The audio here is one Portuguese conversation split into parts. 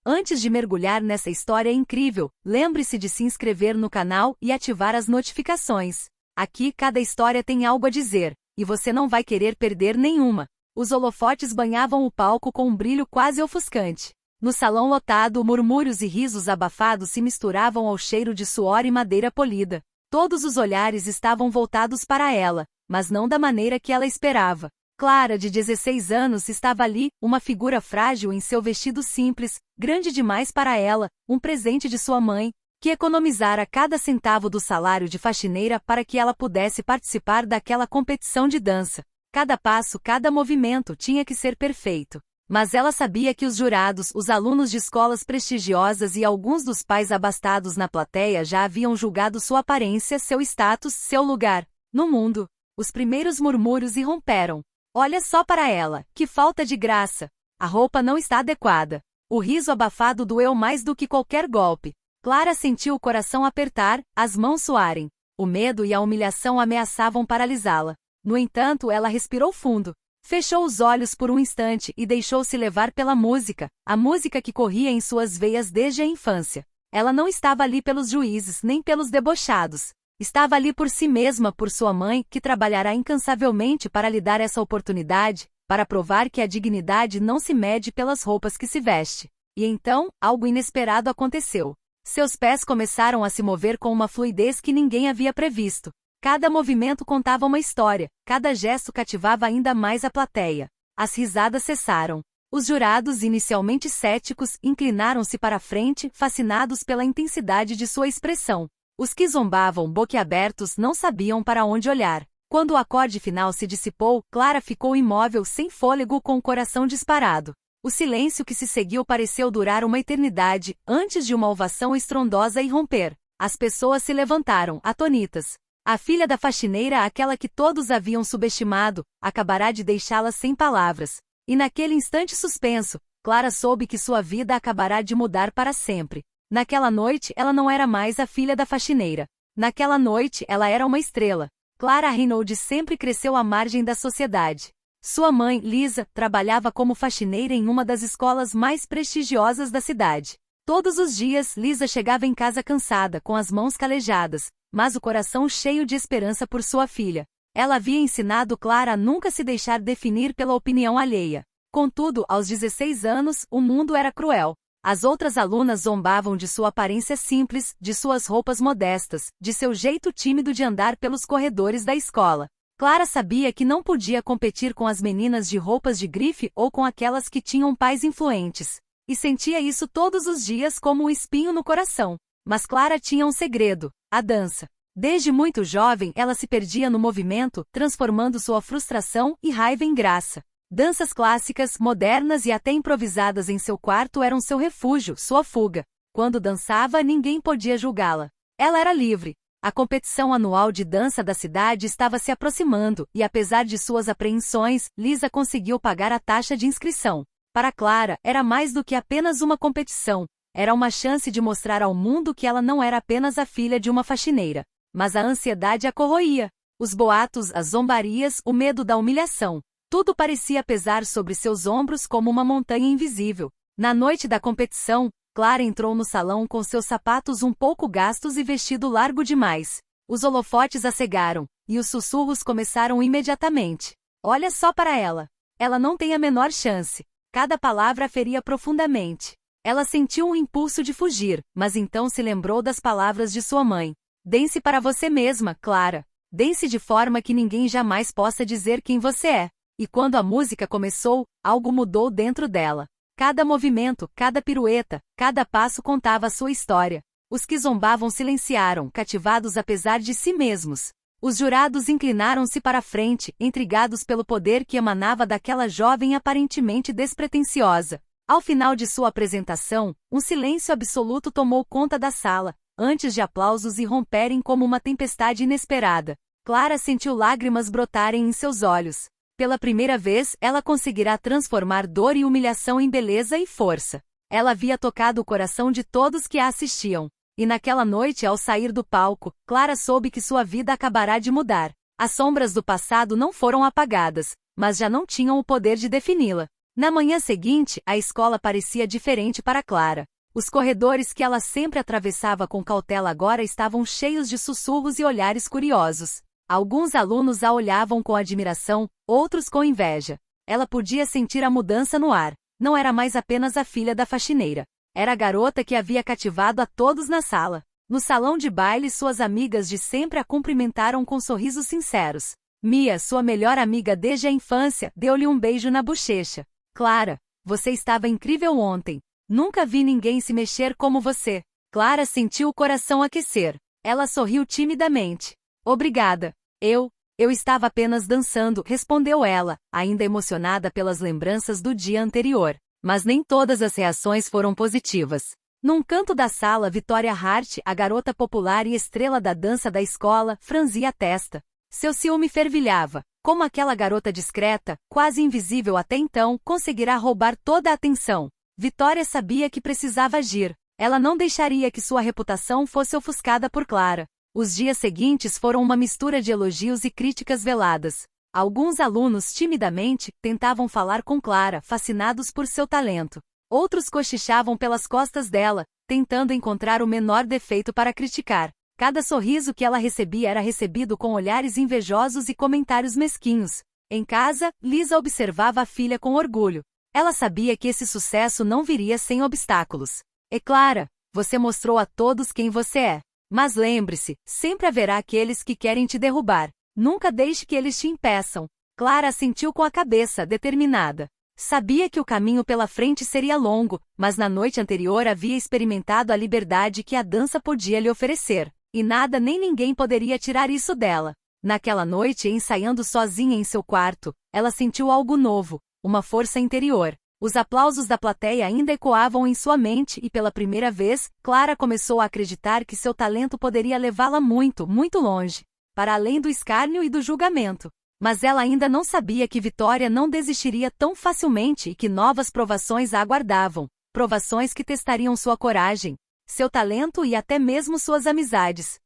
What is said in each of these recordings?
Antes de mergulhar nessa história incrível, lembre-se de se inscrever no canal e ativar as notificações. Aqui cada história tem algo a dizer, e você não vai querer perder nenhuma. Os holofotes banhavam o palco com um brilho quase ofuscante. No salão lotado, murmúrios e risos abafados se misturavam ao cheiro de suor e madeira polida. Todos os olhares estavam voltados para ela, mas não da maneira que ela esperava. Clara, de 16 anos, estava ali, uma figura frágil em seu vestido simples, grande demais para ela, um presente de sua mãe, que economizara cada centavo do salário de faxineira para que ela pudesse participar daquela competição de dança. Cada passo, cada movimento tinha que ser perfeito. Mas ela sabia que os jurados, os alunos de escolas prestigiosas e alguns dos pais abastados na plateia já haviam julgado sua aparência, seu status, seu lugar no mundo. Os primeiros murmúrios irromperam. Olha só para ela, que falta de graça. A roupa não está adequada. O riso abafado doeu mais do que qualquer golpe. Clara sentiu o coração apertar, as mãos suarem. O medo e a humilhação ameaçavam paralisá-la. No entanto, ela respirou fundo. Fechou os olhos por um instante e deixou-se levar pela música, a música que corria em suas veias desde a infância. Ela não estava ali pelos juízes nem pelos debochados. Estava ali por si mesma, por sua mãe, que trabalhará incansavelmente para lhe dar essa oportunidade, para provar que a dignidade não se mede pelas roupas que se veste. E então, algo inesperado aconteceu. Seus pés começaram a se mover com uma fluidez que ninguém havia previsto. Cada movimento contava uma história, cada gesto cativava ainda mais a plateia. As risadas cessaram. Os jurados, inicialmente céticos, inclinaram-se para a frente, fascinados pela intensidade de sua expressão. Os que zombavam, boquiabertos, não sabiam para onde olhar. Quando o acorde final se dissipou, Clara ficou imóvel, sem fôlego, com o coração disparado. O silêncio que se seguiu pareceu durar uma eternidade, antes de uma ovação estrondosa irromper. As pessoas se levantaram, atônitas. A filha da faxineira, aquela que todos haviam subestimado, acabará de deixá-la sem palavras. E naquele instante suspenso, Clara soube que sua vida acabará de mudar para sempre. Naquela noite, ela não era mais a filha da faxineira. Naquela noite, ela era uma estrela. Clara Reynolds sempre cresceu à margem da sociedade. Sua mãe, Lisa, trabalhava como faxineira em uma das escolas mais prestigiosas da cidade. Todos os dias, Lisa chegava em casa cansada, com as mãos calejadas, mas o coração cheio de esperança por sua filha. Ela havia ensinado Clara a nunca se deixar definir pela opinião alheia. Contudo, aos 16 anos, o mundo era cruel. As outras alunas zombavam de sua aparência simples, de suas roupas modestas, de seu jeito tímido de andar pelos corredores da escola. Clara sabia que não podia competir com as meninas de roupas de grife ou com aquelas que tinham pais influentes. E sentia isso todos os dias como um espinho no coração. Mas Clara tinha um segredo: a dança. Desde muito jovem, ela se perdia no movimento, transformando sua frustração e raiva em graça. Danças clássicas, modernas e até improvisadas em seu quarto eram seu refúgio, sua fuga. Quando dançava, ninguém podia julgá-la. Ela era livre. A competição anual de dança da cidade estava se aproximando, e apesar de suas apreensões, Lisa conseguiu pagar a taxa de inscrição. Para Clara, era mais do que apenas uma competição. Era uma chance de mostrar ao mundo que ela não era apenas a filha de uma faxineira. Mas a ansiedade a corroía. Os boatos, as zombarias, o medo da humilhação. Tudo parecia pesar sobre seus ombros como uma montanha invisível. Na noite da competição, Clara entrou no salão com seus sapatos um pouco gastos e vestido largo demais. Os holofotes a cegaram, e os sussurros começaram imediatamente. Olha só para ela. Ela não tem a menor chance. Cada palavra a feria profundamente. Ela sentiu um impulso de fugir, mas então se lembrou das palavras de sua mãe. Dance para você mesma, Clara. Dance de forma que ninguém jamais possa dizer quem você é. E quando a música começou, algo mudou dentro dela. Cada movimento, cada pirueta, cada passo contava a sua história. Os que zombavam silenciaram, cativados apesar de si mesmos. Os jurados inclinaram-se para a frente, intrigados pelo poder que emanava daquela jovem aparentemente despretensiosa. Ao final de sua apresentação, um silêncio absoluto tomou conta da sala, antes de aplausos irromperem como uma tempestade inesperada. Clara sentiu lágrimas brotarem em seus olhos. Pela primeira vez, ela conseguirá transformar dor e humilhação em beleza e força. Ela havia tocado o coração de todos que a assistiam. E naquela noite, ao sair do palco, Clara soube que sua vida acabará de mudar. As sombras do passado não foram apagadas, mas já não tinham o poder de defini-la. Na manhã seguinte, a escola parecia diferente para Clara. Os corredores que ela sempre atravessava com cautela agora estavam cheios de sussurros e olhares curiosos. Alguns alunos a olhavam com admiração, outros com inveja. Ela podia sentir a mudança no ar. Não era mais apenas a filha da faxineira. Era a garota que havia cativado a todos na sala. No salão de baile, suas amigas de sempre a cumprimentaram com sorrisos sinceros. Mia, sua melhor amiga desde a infância, deu-lhe um beijo na bochecha. Clara, você estava incrível ontem. Nunca vi ninguém se mexer como você. Clara sentiu o coração aquecer. Ela sorriu timidamente. Obrigada. Eu estava apenas dançando, respondeu ela, ainda emocionada pelas lembranças do dia anterior. Mas nem todas as reações foram positivas. Num canto da sala, Victoria Hart, a garota popular e estrela da dança da escola, franzia a testa. Seu ciúme fervilhava. Como aquela garota discreta, quase invisível até então, conseguirá roubar toda a atenção? Victoria sabia que precisava agir. Ela não deixaria que sua reputação fosse ofuscada por Clara. Os dias seguintes foram uma mistura de elogios e críticas veladas. Alguns alunos, timidamente, tentavam falar com Clara, fascinados por seu talento. Outros cochichavam pelas costas dela, tentando encontrar o menor defeito para criticar. Cada sorriso que ela recebia era recebido com olhares invejosos e comentários mesquinhos. Em casa, Lisa observava a filha com orgulho. Ela sabia que esse sucesso não viria sem obstáculos. É Clara, você mostrou a todos quem você é. Mas lembre-se, sempre haverá aqueles que querem te derrubar. Nunca deixe que eles te impeçam. Clara assentiu com a cabeça, determinada. Sabia que o caminho pela frente seria longo, mas na noite anterior havia experimentado a liberdade que a dança podia lhe oferecer. E nada nem ninguém poderia tirar isso dela. Naquela noite, ensaiando sozinha em seu quarto, ela sentiu algo novo. Uma força interior. Os aplausos da plateia ainda ecoavam em sua mente e pela primeira vez, Clara começou a acreditar que seu talento poderia levá-la muito, muito longe, para além do escárnio e do julgamento. Mas ela ainda não sabia que Victoria não desistiria tão facilmente e que novas provações a aguardavam, provações que testariam sua coragem, seu talento e até mesmo suas amizades.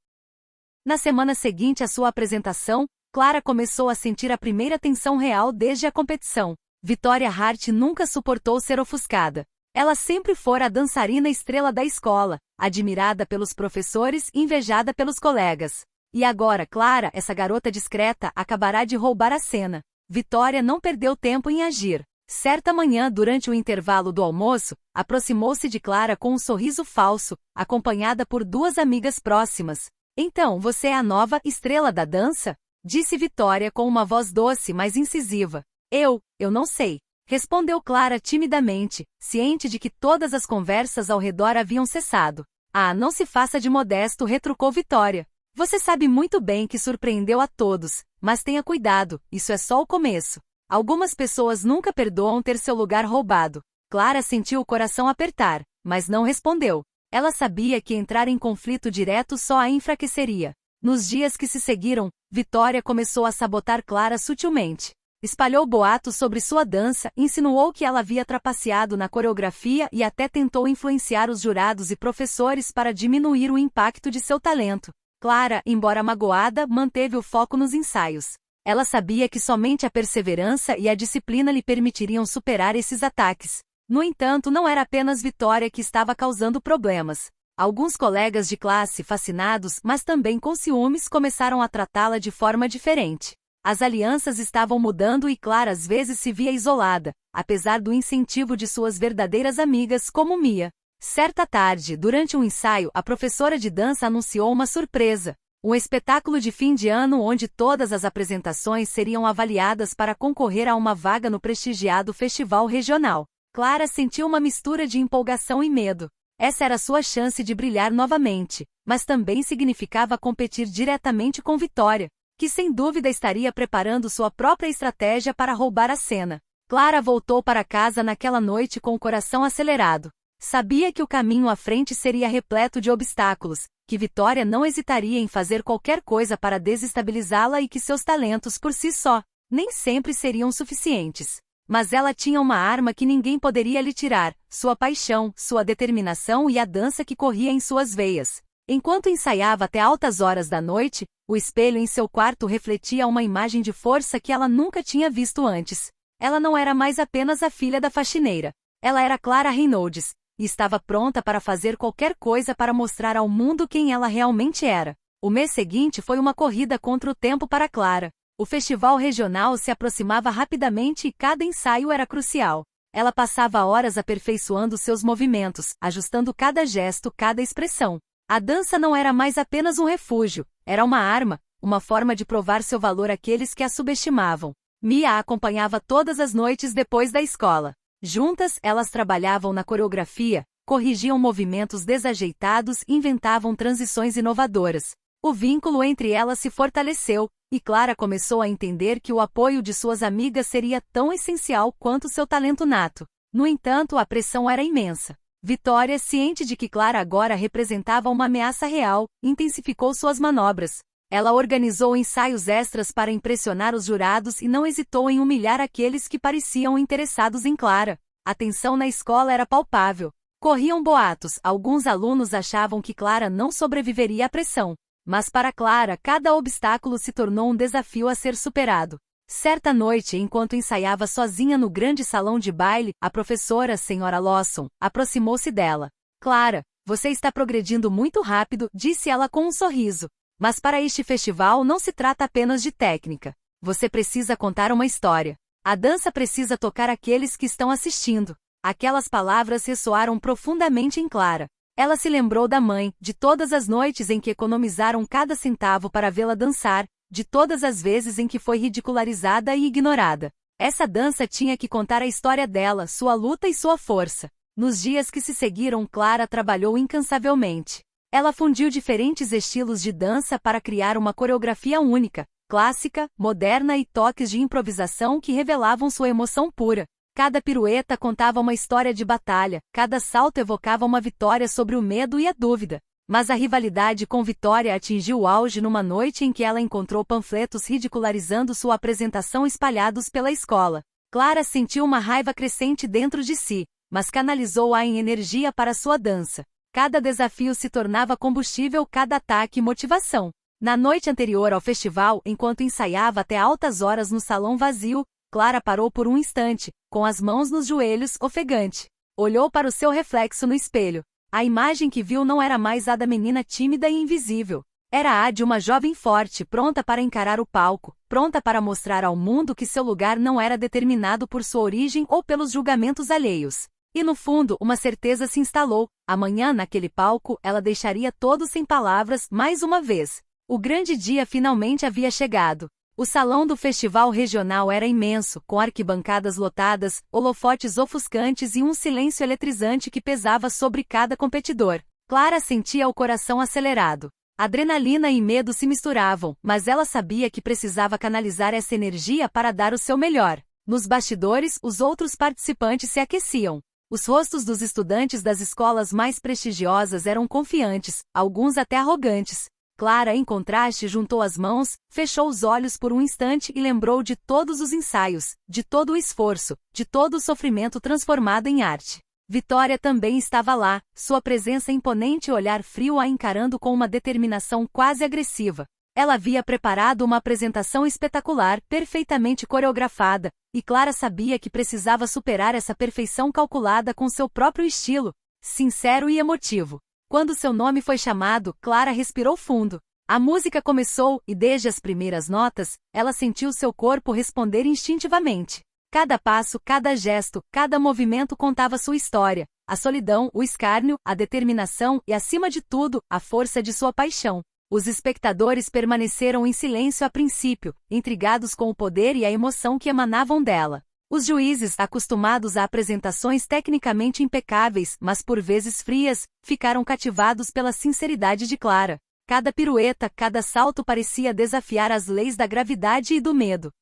Na semana seguinte à sua apresentação, Clara começou a sentir a primeira tensão real desde a competição. Victoria Hart nunca suportou ser ofuscada. Ela sempre fora a dançarina estrela da escola, admirada pelos professores e invejada pelos colegas. E agora, Clara, essa garota discreta, acabará de roubar a cena. Victoria não perdeu tempo em agir. Certa manhã, durante o intervalo do almoço, aproximou-se de Clara com um sorriso falso, acompanhada por duas amigas próximas. Então, você é a nova estrela da dança? Disse Victoria com uma voz doce, mas incisiva. Eu não sei. Respondeu Clara timidamente, ciente de que todas as conversas ao redor haviam cessado. Ah, não se faça de modesto, retrucou Victoria. Você sabe muito bem que surpreendeu a todos, mas tenha cuidado, isso é só o começo. Algumas pessoas nunca perdoam ter seu lugar roubado. Clara sentiu o coração apertar, mas não respondeu. Ela sabia que entrar em conflito direto só a enfraqueceria. Nos dias que se seguiram, Victoria começou a sabotar Clara sutilmente. Espalhou boatos sobre sua dança, insinuou que ela havia trapaceado na coreografia e até tentou influenciar os jurados e professores para diminuir o impacto de seu talento. Clara, embora magoada, manteve o foco nos ensaios. Ela sabia que somente a perseverança e a disciplina lhe permitiriam superar esses ataques. No entanto, não era apenas Victoria que estava causando problemas. Alguns colegas de classe, fascinados, mas também com ciúmes, começaram a tratá-la de forma diferente. As alianças estavam mudando e Clara às vezes se via isolada, apesar do incentivo de suas verdadeiras amigas como Mia. Certa tarde, durante um ensaio, a professora de dança anunciou uma surpresa. Um espetáculo de fim de ano onde todas as apresentações seriam avaliadas para concorrer a uma vaga no prestigiado festival regional. Clara sentiu uma mistura de empolgação e medo. Essa era sua chance de brilhar novamente, mas também significava competir diretamente com Victoria, que sem dúvida estaria preparando sua própria estratégia para roubar a cena. Clara voltou para casa naquela noite com o coração acelerado. Sabia que o caminho à frente seria repleto de obstáculos, que Victoria não hesitaria em fazer qualquer coisa para desestabilizá-la e que seus talentos por si só nem sempre seriam suficientes. Mas ela tinha uma arma que ninguém poderia lhe tirar, sua paixão, sua determinação e a dança que corria em suas veias. Enquanto ensaiava até altas horas da noite, o espelho em seu quarto refletia uma imagem de força que ela nunca tinha visto antes. Ela não era mais apenas a filha da faxineira. Ela era Clara Reynolds, e estava pronta para fazer qualquer coisa para mostrar ao mundo quem ela realmente era. O mês seguinte foi uma corrida contra o tempo para Clara. O festival regional se aproximava rapidamente e cada ensaio era crucial. Ela passava horas aperfeiçoando seus movimentos, ajustando cada gesto, cada expressão. A dança não era mais apenas um refúgio, era uma arma, uma forma de provar seu valor àqueles que a subestimavam. Mia a acompanhava todas as noites depois da escola. Juntas, elas trabalhavam na coreografia, corrigiam movimentos desajeitados e inventavam transições inovadoras. O vínculo entre elas se fortaleceu, e Clara começou a entender que o apoio de suas amigas seria tão essencial quanto seu talento nato. No entanto, a pressão era imensa. Vitória, ciente de que Clara agora representava uma ameaça real, intensificou suas manobras. Ela organizou ensaios extras para impressionar os jurados e não hesitou em humilhar aqueles que pareciam interessados em Clara. A tensão na escola era palpável. Corriam boatos, alguns alunos achavam que Clara não sobreviveria à pressão. Mas para Clara, cada obstáculo se tornou um desafio a ser superado. Certa noite, enquanto ensaiava sozinha no grande salão de baile, a professora, Sra. Lawson, aproximou-se dela. Clara, você está progredindo muito rápido, disse ela com um sorriso. Mas para este festival não se trata apenas de técnica. Você precisa contar uma história. A dança precisa tocar aqueles que estão assistindo. Aquelas palavras ressoaram profundamente em Clara. Ela se lembrou da mãe, de todas as noites em que economizaram cada centavo para vê-la dançar, de todas as vezes em que foi ridicularizada e ignorada. Essa dança tinha que contar a história dela, sua luta e sua força. Nos dias que se seguiram, Clara trabalhou incansavelmente. Ela fundiu diferentes estilos de dança para criar uma coreografia única, clássica, moderna e toques de improvisação que revelavam sua emoção pura. Cada pirueta contava uma história de batalha, cada salto evocava uma vitória sobre o medo e a dúvida. Mas a rivalidade com Vitória atingiu o auge numa noite em que ela encontrou panfletos ridicularizando sua apresentação espalhados pela escola. Clara sentiu uma raiva crescente dentro de si, mas canalizou-a em energia para sua dança. Cada desafio se tornava combustível, cada ataque motivação. Na noite anterior ao festival, enquanto ensaiava até altas horas no salão vazio, Clara parou por um instante, com as mãos nos joelhos, ofegante. Olhou para o seu reflexo no espelho. A imagem que viu não era mais a da menina tímida e invisível. Era a de uma jovem forte, pronta para encarar o palco, pronta para mostrar ao mundo que seu lugar não era determinado por sua origem ou pelos julgamentos alheios. E no fundo, uma certeza se instalou. Amanhã, naquele palco, ela deixaria todos sem palavras, mais uma vez. O grande dia finalmente havia chegado. O salão do festival regional era imenso, com arquibancadas lotadas, holofotes ofuscantes e um silêncio eletrizante que pesava sobre cada competidor. Clara sentia o coração acelerado. Adrenalina e medo se misturavam, mas ela sabia que precisava canalizar essa energia para dar o seu melhor. Nos bastidores, os outros participantes se aqueciam. Os rostos dos estudantes das escolas mais prestigiosas eram confiantes, alguns até arrogantes. Clara, em contraste, juntou as mãos, fechou os olhos por um instante e lembrou de todos os ensaios, de todo o esforço, de todo o sofrimento transformado em arte. Vitória também estava lá, sua presença imponente e olhar frio a encarando com uma determinação quase agressiva. Ela havia preparado uma apresentação espetacular, perfeitamente coreografada, e Clara sabia que precisava superar essa perfeição calculada com seu próprio estilo, sincero e emotivo. Quando seu nome foi chamado, Clara respirou fundo. A música começou e desde as primeiras notas, ela sentiu seu corpo responder instintivamente. Cada passo, cada gesto, cada movimento contava sua história, a solidão, o escárnio, a determinação e, acima de tudo, a força de sua paixão. Os espectadores permaneceram em silêncio a princípio, intrigados com o poder e a emoção que emanavam dela. Os juízes, acostumados a apresentações tecnicamente impecáveis, mas por vezes frias, ficaram cativados pela sinceridade de Clara. Cada pirueta, cada salto parecia desafiar as leis da gravidade e do medo.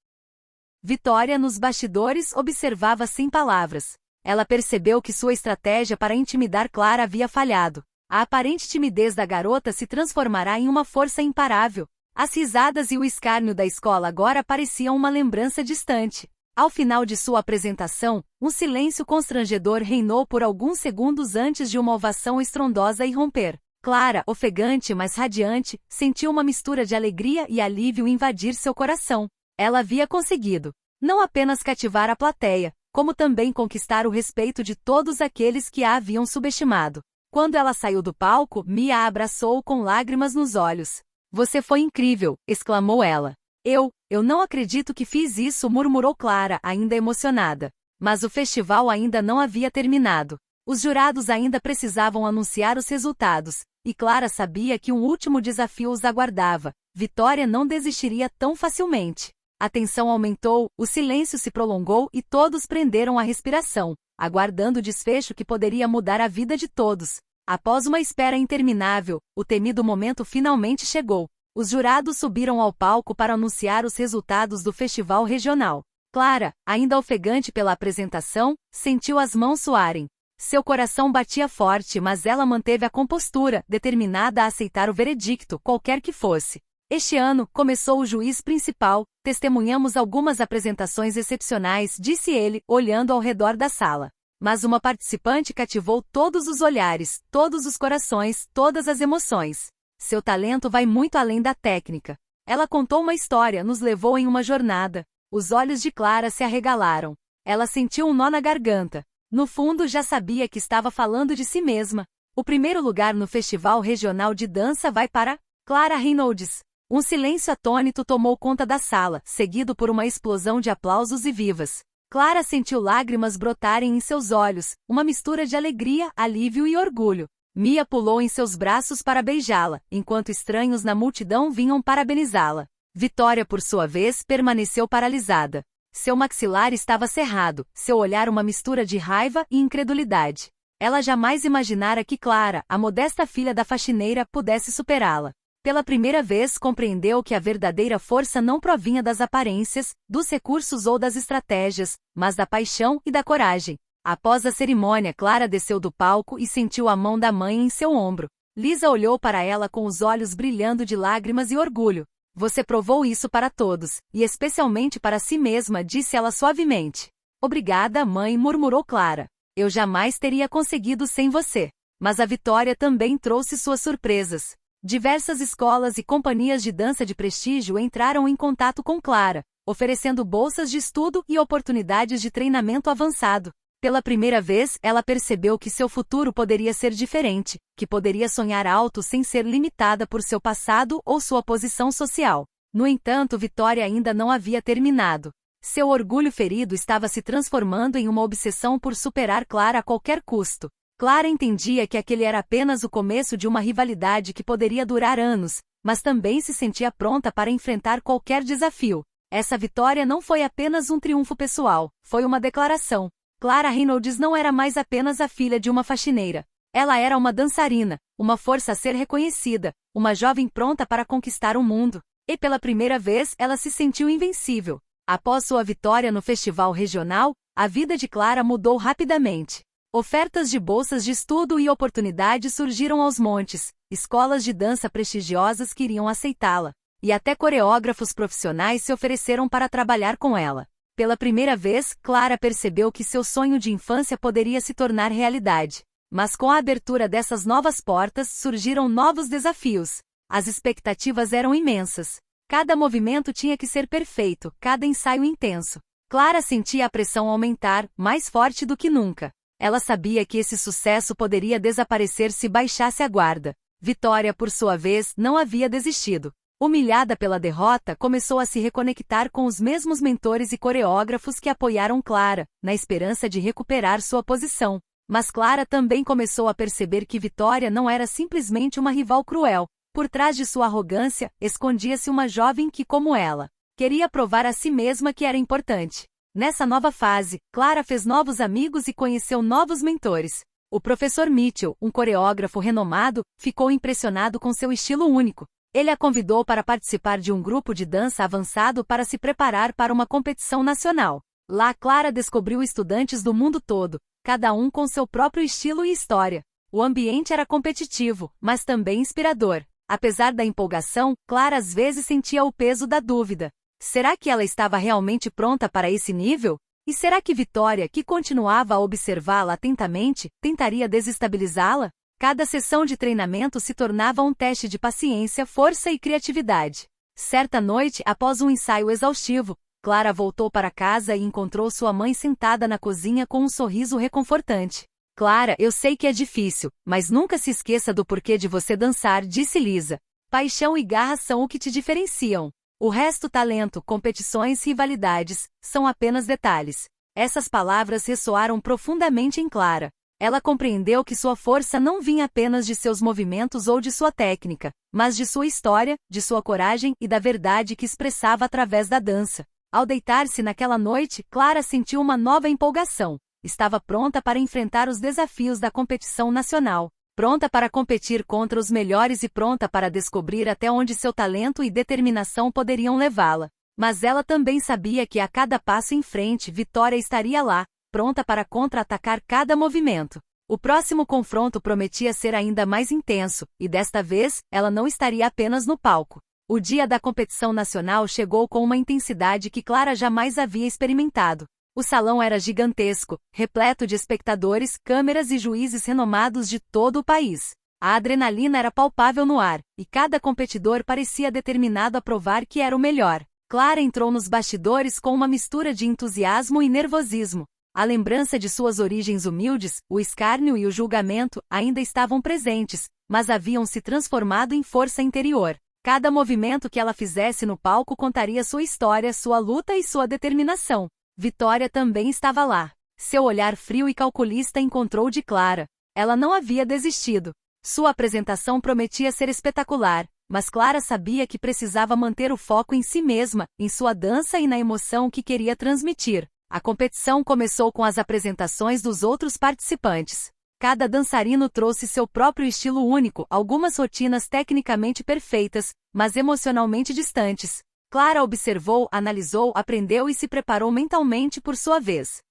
Vitória, nos bastidores, observava sem palavras. Ela percebeu que sua estratégia para intimidar Clara havia falhado. A aparente timidez da garota se transformará em uma força imparável. As risadas e o escárnio da escola agora pareciam uma lembrança distante. Ao final de sua apresentação, um silêncio constrangedor reinou por alguns segundos antes de uma ovação estrondosa irromper. Clara, ofegante mas radiante, sentiu uma mistura de alegria e alívio invadir seu coração. Ela havia conseguido. Não apenas cativar a plateia, como também conquistar o respeito de todos aqueles que a haviam subestimado. Quando ela saiu do palco, Mia a abraçou com lágrimas nos olhos. Você foi incrível, exclamou ela. Eu não acredito que fiz isso, murmurou Clara, ainda emocionada. Mas o festival ainda não havia terminado. Os jurados ainda precisavam anunciar os resultados, e Clara sabia que um último desafio os aguardava. Vitória não desistiria tão facilmente. A tensão aumentou, o silêncio se prolongou e todos prenderam a respiração, aguardando o desfecho que poderia mudar a vida de todos. Após uma espera interminável, o temido momento finalmente chegou. Os jurados subiram ao palco para anunciar os resultados do festival regional. Clara, ainda ofegante pela apresentação, sentiu as mãos suarem. Seu coração batia forte, mas ela manteve a compostura, determinada a aceitar o veredicto, qualquer que fosse. Este ano, começou o juiz principal, testemunhamos algumas apresentações excepcionais, disse ele, olhando ao redor da sala. Mas uma participante cativou todos os olhares, todos os corações, todas as emoções. Seu talento vai muito além da técnica. Ela contou uma história, nos levou em uma jornada. Os olhos de Clara se arregalaram. Ela sentiu um nó na garganta. No fundo já sabia que estava falando de si mesma. O primeiro lugar no Festival Regional de Dança vai para Clara Reynolds. Um silêncio atônito tomou conta da sala, seguido por uma explosão de aplausos e vivas. Clara sentiu lágrimas brotarem em seus olhos, uma mistura de alegria, alívio e orgulho. Mia pulou em seus braços para beijá-la, enquanto estranhos na multidão vinham parabenizá-la. Vitória, por sua vez, permaneceu paralisada. Seu maxilar estava cerrado, seu olhar uma mistura de raiva e incredulidade. Ela jamais imaginara que Clara, a modesta filha da faxineira, pudesse superá-la. Pela primeira vez compreendeu que a verdadeira força não provinha das aparências, dos recursos ou das estratégias, mas da paixão e da coragem. Após a cerimônia, Clara desceu do palco e sentiu a mão da mãe em seu ombro. Lisa olhou para ela com os olhos brilhando de lágrimas e orgulho. Você provou isso para todos, e especialmente para si mesma, disse ela suavemente. Obrigada, mãe, murmurou Clara. Eu jamais teria conseguido sem você. Mas a vitória também trouxe suas surpresas. Diversas escolas e companhias de dança de prestígio entraram em contato com Clara, oferecendo bolsas de estudo e oportunidades de treinamento avançado. Pela primeira vez, ela percebeu que seu futuro poderia ser diferente, que poderia sonhar alto sem ser limitada por seu passado ou sua posição social. No entanto, Vitória ainda não havia terminado. Seu orgulho ferido estava se transformando em uma obsessão por superar Clara a qualquer custo. Clara entendia que aquele era apenas o começo de uma rivalidade que poderia durar anos, mas também se sentia pronta para enfrentar qualquer desafio. Essa vitória não foi apenas um triunfo pessoal, foi uma declaração. Clara Reynolds não era mais apenas a filha de uma faxineira. Ela era uma dançarina, uma força a ser reconhecida, uma jovem pronta para conquistar o mundo. E pela primeira vez ela se sentiu invencível. Após sua vitória no festival regional, a vida de Clara mudou rapidamente. Ofertas de bolsas de estudo e oportunidades surgiram aos montes, escolas de dança prestigiosas queriam aceitá-la, e até coreógrafos profissionais se ofereceram para trabalhar com ela. Pela primeira vez, Clara percebeu que seu sonho de infância poderia se tornar realidade. Mas com a abertura dessas novas portas, surgiram novos desafios. As expectativas eram imensas. Cada movimento tinha que ser perfeito, cada ensaio intenso. Clara sentia a pressão aumentar, mais forte do que nunca. Ela sabia que esse sucesso poderia desaparecer se baixasse a guarda. Vitória, por sua vez, não havia desistido. Humilhada pela derrota, começou a se reconectar com os mesmos mentores e coreógrafos que apoiaram Clara, na esperança de recuperar sua posição. Mas Clara também começou a perceber que Vitória não era simplesmente uma rival cruel. Por trás de sua arrogância, escondia-se uma jovem que, como ela, queria provar a si mesma que era importante. Nessa nova fase, Clara fez novos amigos e conheceu novos mentores. O professor Mitchell, um coreógrafo renomado, ficou impressionado com seu estilo único. Ele a convidou para participar de um grupo de dança avançado para se preparar para uma competição nacional. Lá, Clara descobriu estudantes do mundo todo, cada um com seu próprio estilo e história. O ambiente era competitivo, mas também inspirador. Apesar da empolgação, Clara às vezes sentia o peso da dúvida. Será que ela estava realmente pronta para esse nível? E será que Vitória, que continuava a observá-la atentamente, tentaria desestabilizá-la? Cada sessão de treinamento se tornava um teste de paciência, força e criatividade. Certa noite, após um ensaio exaustivo, Clara voltou para casa e encontrou sua mãe sentada na cozinha com um sorriso reconfortante. Clara, eu sei que é difícil, mas nunca se esqueça do porquê de você dançar, disse Lisa. Paixão e garra são o que te diferenciam. O resto, talento, competições, rivalidades, são apenas detalhes. Essas palavras ressoaram profundamente em Clara. Ela compreendeu que sua força não vinha apenas de seus movimentos ou de sua técnica, mas de sua história, de sua coragem e da verdade que expressava através da dança. Ao deitar-se naquela noite, Clara sentiu uma nova empolgação. Estava pronta para enfrentar os desafios da competição nacional. Pronta para competir contra os melhores e pronta para descobrir até onde seu talento e determinação poderiam levá-la. Mas ela também sabia que a cada passo em frente, Vitória estaria lá, pronta para contra-atacar cada movimento. O próximo confronto prometia ser ainda mais intenso, e desta vez, ela não estaria apenas no palco. O dia da competição nacional chegou com uma intensidade que Clara jamais havia experimentado. O salão era gigantesco, repleto de espectadores, câmeras e juízes renomados de todo o país. A adrenalina era palpável no ar, e cada competidor parecia determinado a provar que era o melhor. Clara entrou nos bastidores com uma mistura de entusiasmo e nervosismo. A lembrança de suas origens humildes, o escárnio e o julgamento ainda estavam presentes, mas haviam se transformado em força interior. Cada movimento que ela fizesse no palco contaria sua história, sua luta e sua determinação. Vitória também estava lá. Seu olhar frio e calculista encontrou de Clara. Ela não havia desistido. Sua apresentação prometia ser espetacular, mas Clara sabia que precisava manter o foco em si mesma, em sua dança e na emoção que queria transmitir. A competição começou com as apresentações dos outros participantes. Cada dançarino trouxe seu próprio estilo único, algumas rotinas tecnicamente perfeitas, mas emocionalmente distantes. Clara observou, analisou, aprendeu e se preparou mentalmente por sua vez.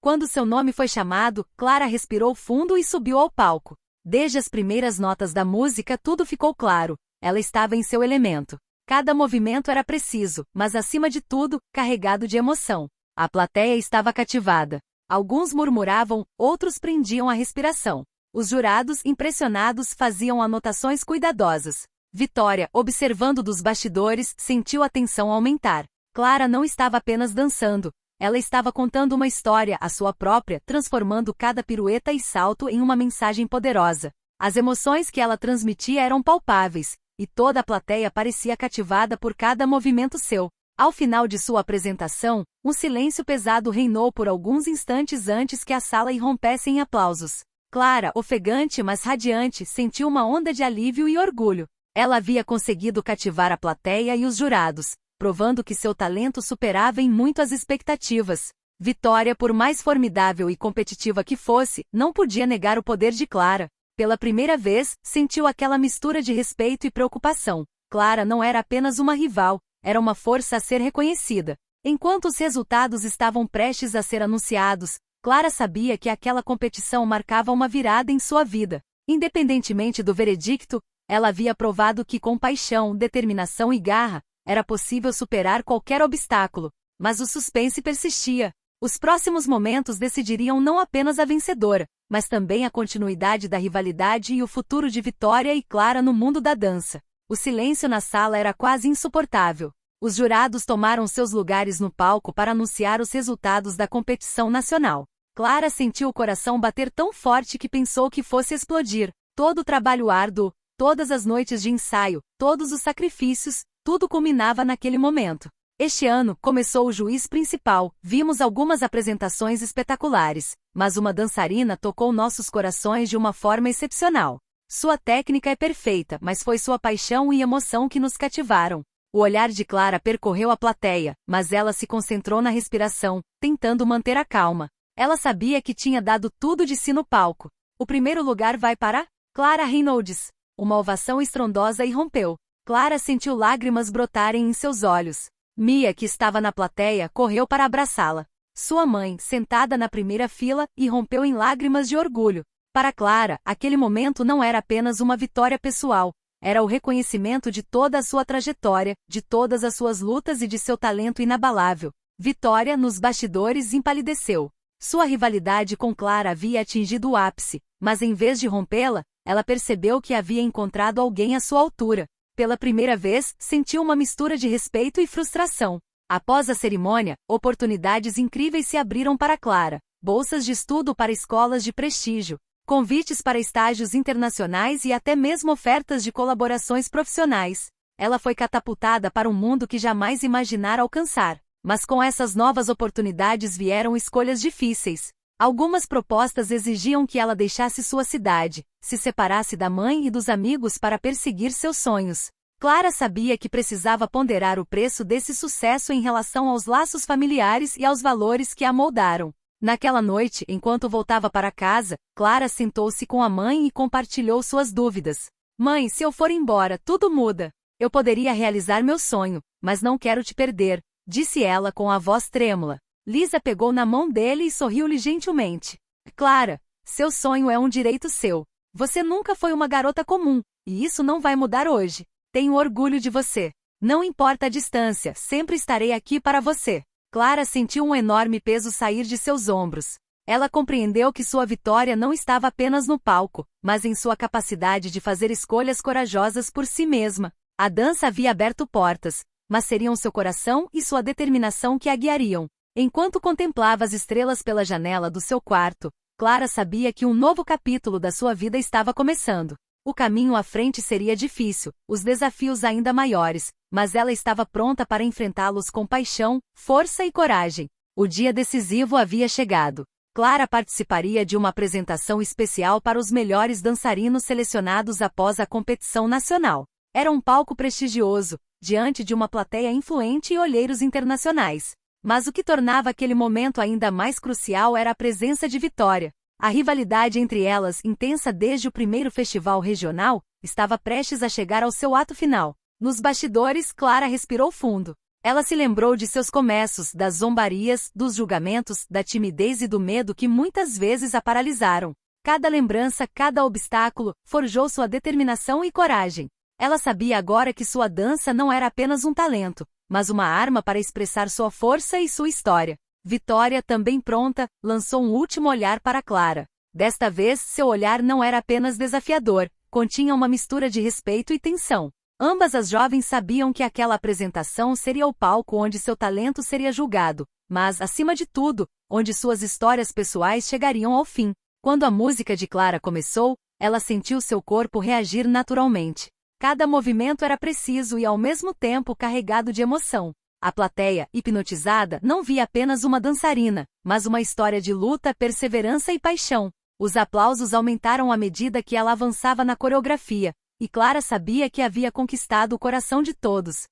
Quando seu nome foi chamado, Clara respirou fundo e subiu ao palco. Desde as primeiras notas da música tudo ficou claro. Ela estava em seu elemento. Cada movimento era preciso, mas acima de tudo, carregado de emoção. A plateia estava cativada. Alguns murmuravam, outros prendiam a respiração. Os jurados, impressionados, faziam anotações cuidadosas. Vitória, observando dos bastidores, sentiu a tensão aumentar. Clara não estava apenas dançando. Ela estava contando uma história, a sua própria, transformando cada pirueta e salto em uma mensagem poderosa. As emoções que ela transmitia eram palpáveis, e toda a plateia parecia cativada por cada movimento seu. Ao final de sua apresentação, um silêncio pesado reinou por alguns instantes antes que a sala irrompesse em aplausos. Clara, ofegante mas radiante, sentiu uma onda de alívio e orgulho. Ela havia conseguido cativar a plateia e os jurados, provando que seu talento superava em muito as expectativas. Vitória, por mais formidável e competitiva que fosse, não podia negar o poder de Clara. Pela primeira vez, sentiu aquela mistura de respeito e preocupação. Clara não era apenas uma rival, era uma força a ser reconhecida. Enquanto os resultados estavam prestes a ser anunciados, Clara sabia que aquela competição marcava uma virada em sua vida. Independentemente do veredicto, ela havia provado que com paixão, determinação e garra, era possível superar qualquer obstáculo. Mas o suspense persistia. Os próximos momentos decidiriam não apenas a vencedora, mas também a continuidade da rivalidade e o futuro de Vitória e Clara no mundo da dança. O silêncio na sala era quase insuportável. Os jurados tomaram seus lugares no palco para anunciar os resultados da competição nacional. Clara sentiu o coração bater tão forte que pensou que fosse explodir. Todo o trabalho árduo, todas as noites de ensaio, todos os sacrifícios, tudo culminava naquele momento. Este ano, começou o juiz principal, vimos algumas apresentações espetaculares, mas uma dançarina tocou nossos corações de uma forma excepcional. Sua técnica é perfeita, mas foi sua paixão e emoção que nos cativaram. O olhar de Clara percorreu a plateia, mas ela se concentrou na respiração, tentando manter a calma. Ela sabia que tinha dado tudo de si no palco. O primeiro lugar vai para Clara Reynolds. Uma ovação estrondosa irrompeu. Clara sentiu lágrimas brotarem em seus olhos. Mia, que estava na plateia, correu para abraçá-la. Sua mãe, sentada na primeira fila, irrompeu em lágrimas de orgulho. Para Clara, aquele momento não era apenas uma vitória pessoal, era o reconhecimento de toda a sua trajetória, de todas as suas lutas e de seu talento inabalável. Vitória, nos bastidores, empalideceu. Sua rivalidade com Clara havia atingido o ápice, mas em vez de rompê-la, ela percebeu que havia encontrado alguém à sua altura. Pela primeira vez, sentiu uma mistura de respeito e frustração. Após a cerimônia, oportunidades incríveis se abriram para Clara. Bolsas de estudo para escolas de prestígio, convites para estágios internacionais e até mesmo ofertas de colaborações profissionais. Ela foi catapultada para um mundo que jamais imaginara alcançar. Mas com essas novas oportunidades vieram escolhas difíceis. Algumas propostas exigiam que ela deixasse sua cidade, se separasse da mãe e dos amigos para perseguir seus sonhos. Clara sabia que precisava ponderar o preço desse sucesso em relação aos laços familiares e aos valores que a moldaram. Naquela noite, enquanto voltava para casa, Clara sentou-se com a mãe e compartilhou suas dúvidas. Mãe, se eu for embora, tudo muda. Eu poderia realizar meu sonho, mas não quero te perder, disse ela com a voz trêmula. Lisa pegou na mão dele e sorriu-lhe gentilmente. Clara, seu sonho é um direito seu. Você nunca foi uma garota comum, e isso não vai mudar hoje. Tenho orgulho de você. Não importa a distância, sempre estarei aqui para você. Clara sentiu um enorme peso sair de seus ombros. Ela compreendeu que sua vitória não estava apenas no palco, mas em sua capacidade de fazer escolhas corajosas por si mesma. A dança havia aberto portas, mas seriam seu coração e sua determinação que a guiariam. Enquanto contemplava as estrelas pela janela do seu quarto, Clara sabia que um novo capítulo da sua vida estava começando. O caminho à frente seria difícil, os desafios ainda maiores, mas ela estava pronta para enfrentá-los com paixão, força e coragem. O dia decisivo havia chegado. Clara participaria de uma apresentação especial para os melhores dançarinos selecionados após a competição nacional. Era um palco prestigioso, diante de uma plateia influente e olheiros internacionais. Mas o que tornava aquele momento ainda mais crucial era a presença de Vitória. A rivalidade entre elas, intensa desde o primeiro festival regional, estava prestes a chegar ao seu ato final. Nos bastidores, Clara respirou fundo. Ela se lembrou de seus começos, das zombarias, dos julgamentos, da timidez e do medo que muitas vezes a paralisaram. Cada lembrança, cada obstáculo, forjou sua determinação e coragem. Ela sabia agora que sua dança não era apenas um talento, mas uma arma para expressar sua força e sua história. Vitória, também pronta, lançou um último olhar para Clara. Desta vez, seu olhar não era apenas desafiador, continha uma mistura de respeito e tensão. Ambas as jovens sabiam que aquela apresentação seria o palco onde seu talento seria julgado, mas, acima de tudo, onde suas histórias pessoais chegariam ao fim. Quando a música de Clara começou, ela sentiu seu corpo reagir naturalmente. Cada movimento era preciso e ao mesmo tempo carregado de emoção. A plateia, hipnotizada, não via apenas uma dançarina, mas uma história de luta, perseverança e paixão. Os aplausos aumentaram à medida que ela avançava na coreografia, e Clara sabia que havia conquistado o coração de todos.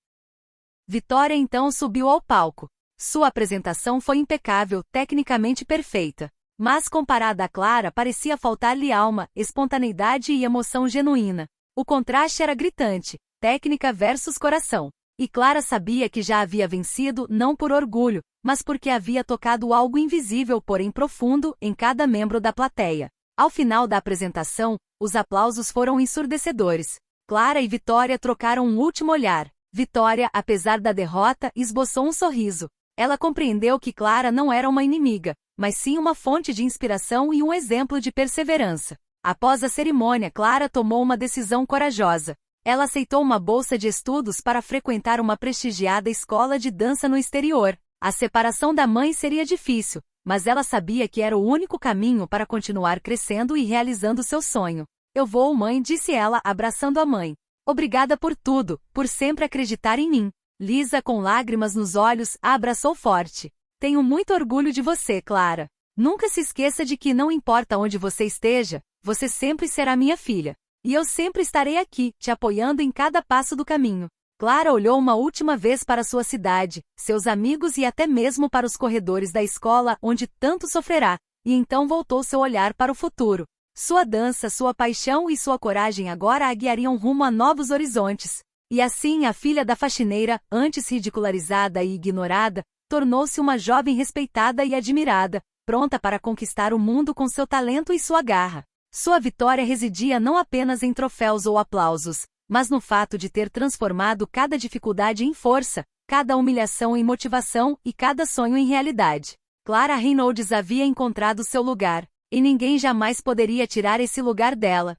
Vitória então subiu ao palco. Sua apresentação foi impecável, tecnicamente perfeita. Mas comparada a Clara parecia faltar-lhe alma, espontaneidade e emoção genuína. O contraste era gritante, técnica versus coração. E Clara sabia que já havia vencido não por orgulho, mas porque havia tocado algo invisível porém profundo em cada membro da plateia. Ao final da apresentação, os aplausos foram ensurdecedores. Clara e Vitória trocaram um último olhar. Vitória, apesar da derrota, esboçou um sorriso. Ela compreendeu que Clara não era uma inimiga, mas sim uma fonte de inspiração e um exemplo de perseverança. Após a cerimônia, Clara tomou uma decisão corajosa. Ela aceitou uma bolsa de estudos para frequentar uma prestigiada escola de dança no exterior. A separação da mãe seria difícil, mas ela sabia que era o único caminho para continuar crescendo e realizando seu sonho. Eu vou, mãe, disse ela, abraçando a mãe. Obrigada por tudo, por sempre acreditar em mim. Lisa, com lágrimas nos olhos, a abraçou forte. Tenho muito orgulho de você, Clara. Nunca se esqueça de que não importa onde você esteja, você sempre será minha filha. E eu sempre estarei aqui, te apoiando em cada passo do caminho. Clara olhou uma última vez para sua cidade, seus amigos e até mesmo para os corredores da escola onde tanto sofrerá, e então voltou seu olhar para o futuro. Sua dança, sua paixão e sua coragem agora a guiariam rumo a novos horizontes. E assim a filha da faxineira, antes ridicularizada e ignorada, tornou-se uma jovem respeitada e admirada, pronta para conquistar o mundo com seu talento e sua garra. Sua vitória residia não apenas em troféus ou aplausos, mas no fato de ter transformado cada dificuldade em força, cada humilhação em motivação e cada sonho em realidade. Clara Reynolds havia encontrado seu lugar, e ninguém jamais poderia tirar esse lugar dela.